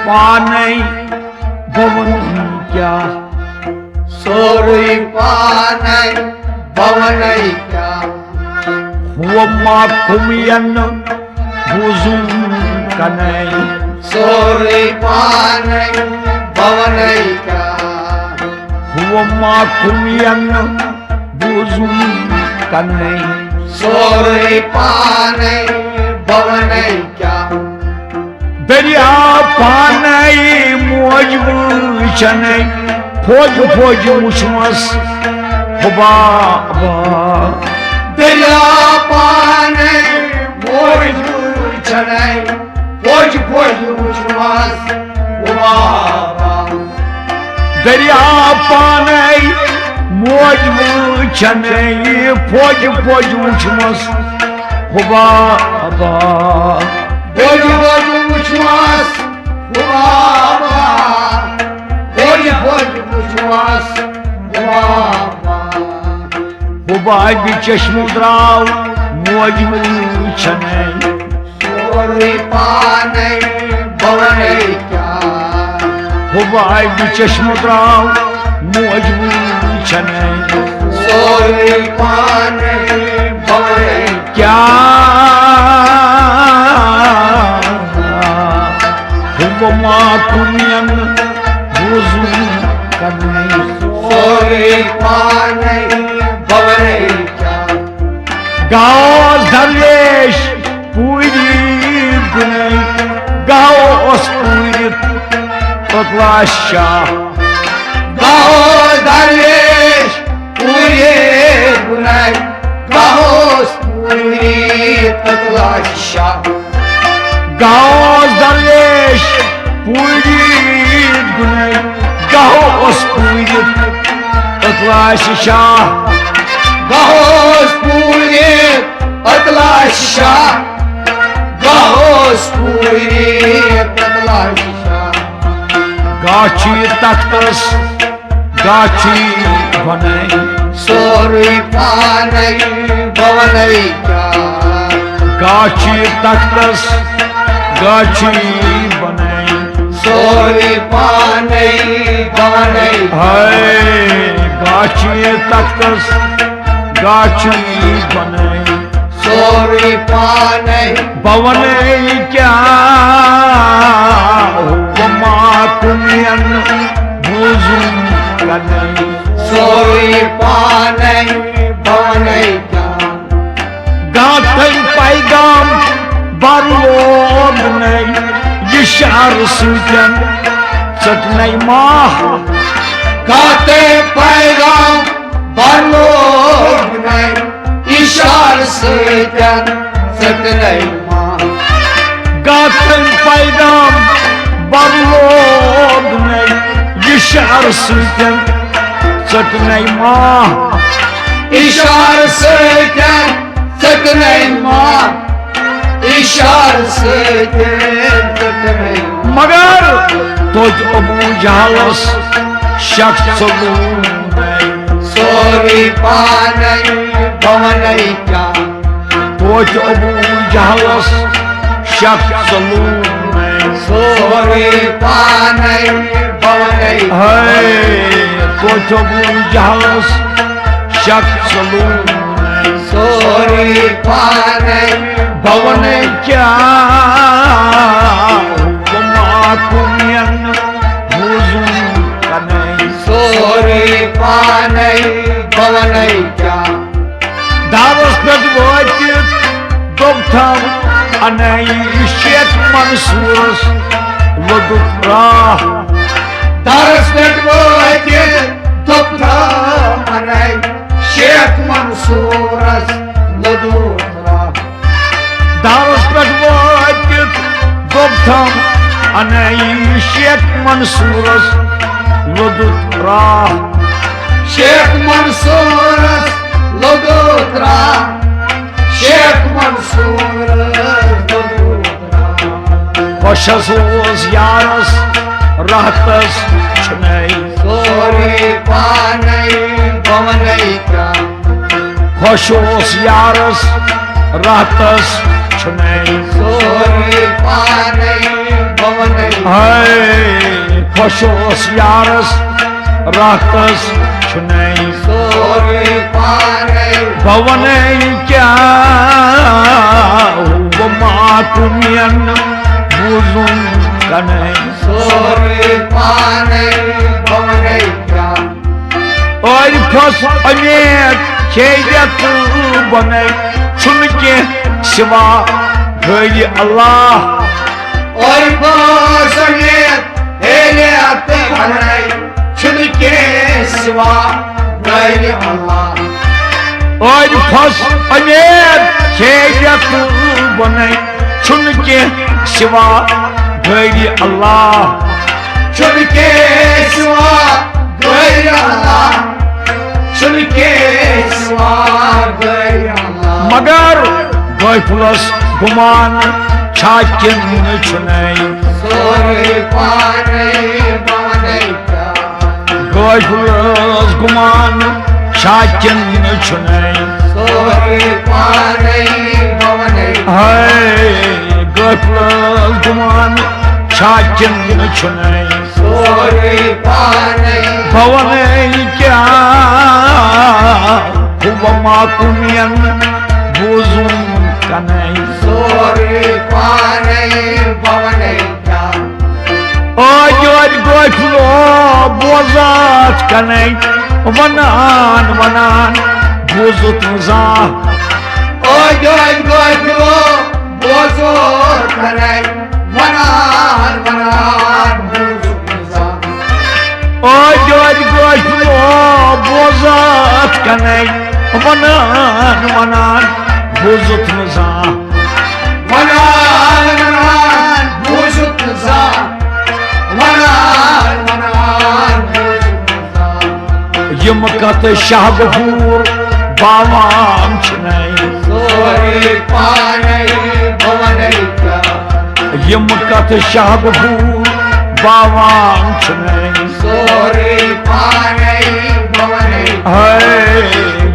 पाने भवन क्या सोरी पाने भवन क्या हुआ माँ कुमियन बुजुम कने सोरी पाने भवन क्या हुआ माँ कुमियन बुजुम कने सोरी पाने भवन क्या दरिया पाने मौज वुचने फौज फौज मुशमस हुबा दरिया पाने मौज वुचने फौज फौज मुशमस हुबा दरिया पाने मौज वुचने फौज फौज मुशमस हुबा फौज फौज मुशमस हुबा फौज फौज मुशमस हुबा चश्म द्राव मौज वुचने सोरी पाने भवन क्या हुबा चश्म द्राव मौज वुचने सोरी पाने भवन क्या हुबा माँ कुमियन बुजुम कने सोरी पाने भवन क्या गाँव दरवेश पूरी गुने गाँव पूरी पतलाशा गाओ दरवेश पूरे गुनाह गाओ पूरी तकलाशा गाँव दरवेश पूरी गुने गाँव पूरी पतलाशा गाओ पूरे तकलाशा गाओ पूरी तकलाशा गाछी तख्तस गाछी बने सोरी पाने भवन क्या गाछी तख्तस गाछी बने सोरी पाने भवन है गाछी तख्तस गाछी बने सोरी पाने भवन क्या माँ कुमियन बुजुम कने सोरी पाने भवन क्या गाथन पैगाम बरलोब ने ये शहर सूचन सटनई माह गाते पैगाम बरलोग ने इशार से जन सकने माँ गाथन पैगाम बरलोब ने ये शहर सूचन सटनई माह इशार से जन सकने माँ इशार से जन सकने मगर तुझ अबू जहलस शख्स सोरी पाने भवन क्या तुझ अबू जहलस शख्स सोरी पाने भवन है तुझ अबू जहलस शख्स सोरी पाने भवन क्या माँ कुमियन बुजुम कने सोरी पाने भवन क्या दावस पेट वातित दोपथम अनई शेख मंसूरस वदुत राह दरस पेट वातित दोपथम अनई शेख मंसूरस वदुत राह दावस पेट वातित दोपथम अनई शेख मंसूरस वदुत राह शेख मंसूरस वदुत राह शेख मंसूरस वदुत राह खुशस ओस यारस रहतस छनई सोरी पाने भवन क्या खुश ओस यारस रहतस छनई सोरी पाने भवनै Hey, khoshos yaras rahtas chunai सोरे पानै Bhavanai kya Huvama kumyan buzun kanai सोरे पानै भवनै क्या Oy phos anet keydet banai Chunke siva Gayri Allah और बोसनेत हेले आते भवनै चुनके सिवा गैर अल्लाह Oy phos anet keydet banai Chunke siva Gayri Allah चुनके सिवा गैर अल्लाह चुनके सिवा गैर अल्लाह Magar Gayfulas guman Çakin çüney सोरे पानै भवनै क्या Gayfulas guman Çakin çüney सोरे पानै भवनै Hey Gayfulas guman Çakin çüney सोरे पानै Bhavanay kya Huvama kumyan Buzun kanay सोरे पानै भवनै क्या Oy gayfulo bozat kanay Vanan Buzut mızah ओय गो बोझो करै वनान बुझुजा Oy gayfulo bozat kanay Vanan Buzut mızah वनान बुझुजा वनान बुझुजा Yımkat şahbur Bavam çınay सोरे पानै भवनै क्या Yımkat şahbur Bavam çınay सोरे पानै भवनै Hey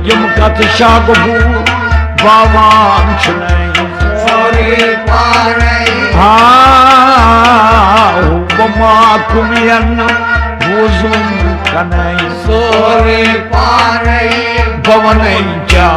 Yımkat şahbur Bavam çınay सोरे पानै Ha Huvama kumyan Buzun kanay सोरे पानै Bhavanay kya